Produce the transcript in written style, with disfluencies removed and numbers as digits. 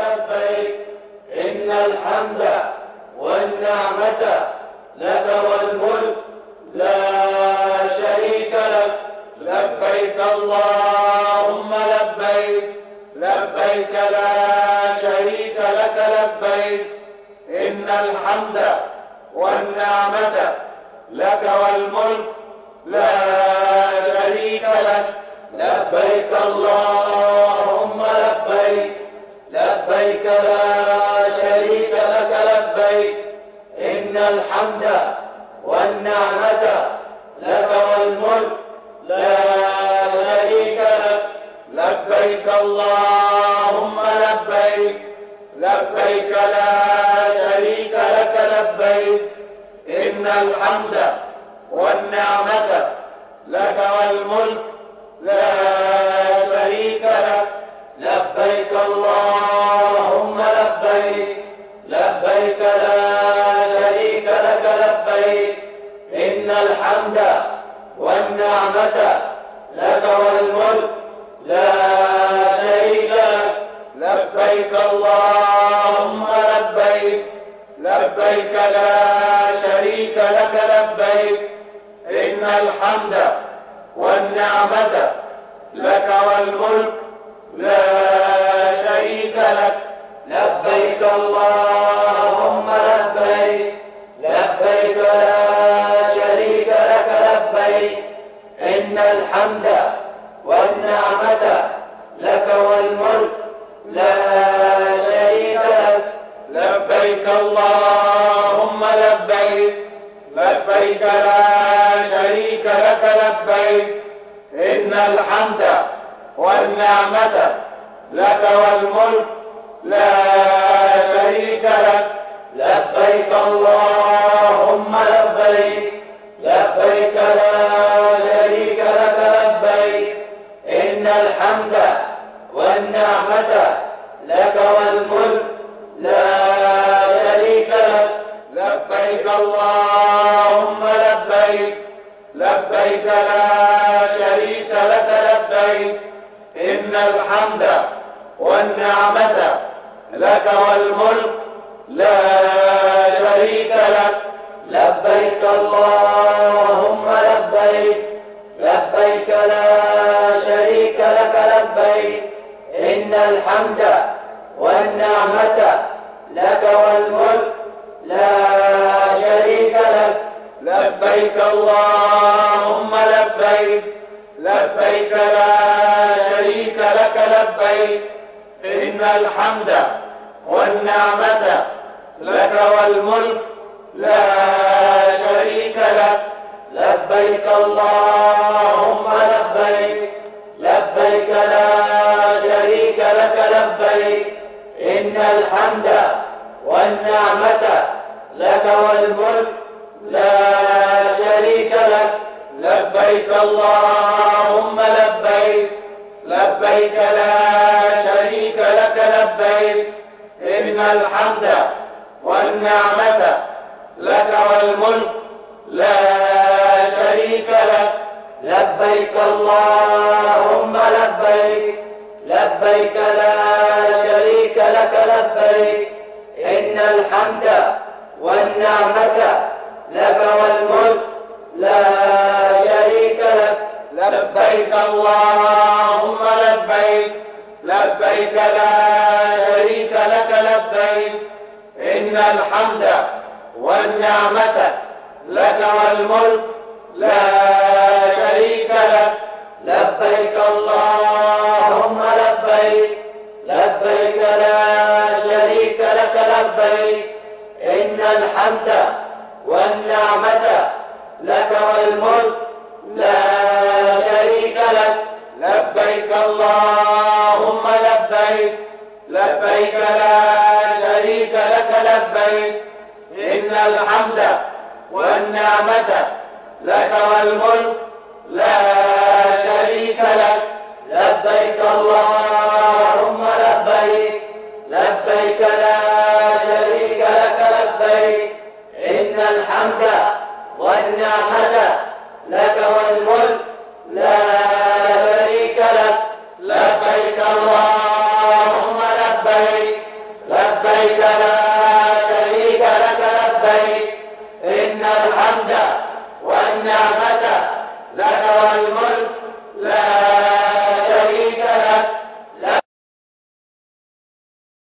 لبيك إن الحمد والنعمة لك والملك لا شريك لك لبيك اللهم لبيك لبيك لا شريك لك لبيك إن الحمد والنعمة لك والملك لا شريك لك لبيك اللهم لبيك لبيك لا شريك لك لبيك إن الحمد والنعمة لك والملك لا شريك لك لبيك اللهم لبيك لبيك لا شريك لك لبيك إن الحمد والنعمة لك والملك لا شريك لك لبيك اللهم لبيك لبيك لا شريك لك لبيك إن الحمد والنعمة لك والملك لا شريك لك لبيك اللهم لبيك لبيك لا شريك لك لبيك إن الحمد والنعمة لك والملك لا شريك لك لبيك اللهم لبيك لبيك لا شريك لك لبيك إن الحمد والنعمة لك والملك لا شريك لك لبيك اللهم لبيك لبيك لا شريك لك لبيك إن الحمد والنعمة لك والملك لا شريك لك لبيك اللهم لبيك لبيك لا شريك لك لبيك إن الحمد والنعمة لك والملك لا شريك لك لبيك اللهم لبيك لبيك لا شريك لك لبيك إن الحمد والنعمة لك والملك لا شريك لك لبيك اللهم لبيك لبيك لا شريك لك لبيك إن الحمد والنعمة لك والملك لا شريك لك لبيك اللهم لبيك لبيك لا شريك لك لبيك إن الحمد والنعمة لك والملك لا شريك لك لبيك اللهم لبيك لبيك لا شريك لك لبيك إن الحمد والنعمة لك والملك لا شريك لك لبيك اللهم لبيك لبيك لا شريك لك لبيك إن الحمد والنعمة لك والملك لا شريك لك لبيك اللهم لبيك لبيك لا شريك لك لبيك إن الحمد والنعمة لك والملك لا شريك لك لبيك اللهم لبيك لبيك لا شريك لك لبيك إن الحمد والنعمة لك والملك لا شريك لك لبيك اللهم لبيك لبيك لا شريك لك لبيك إن الحمد والنعمة لك والملك لا شريك لك لبيك اللهم لبيك لبيك لا شريك لك لبيك إن الحمد والنعمة لك والملك لا شريك لك لبيك اللهم لبيك لبيك لا شريك لك لبيك إن الحمد والنعمة لك والملك لا شريك لك لبيك اللهم لبيك لبيك لا شريك لك لبيك إن الحمد والنعمة لك والملك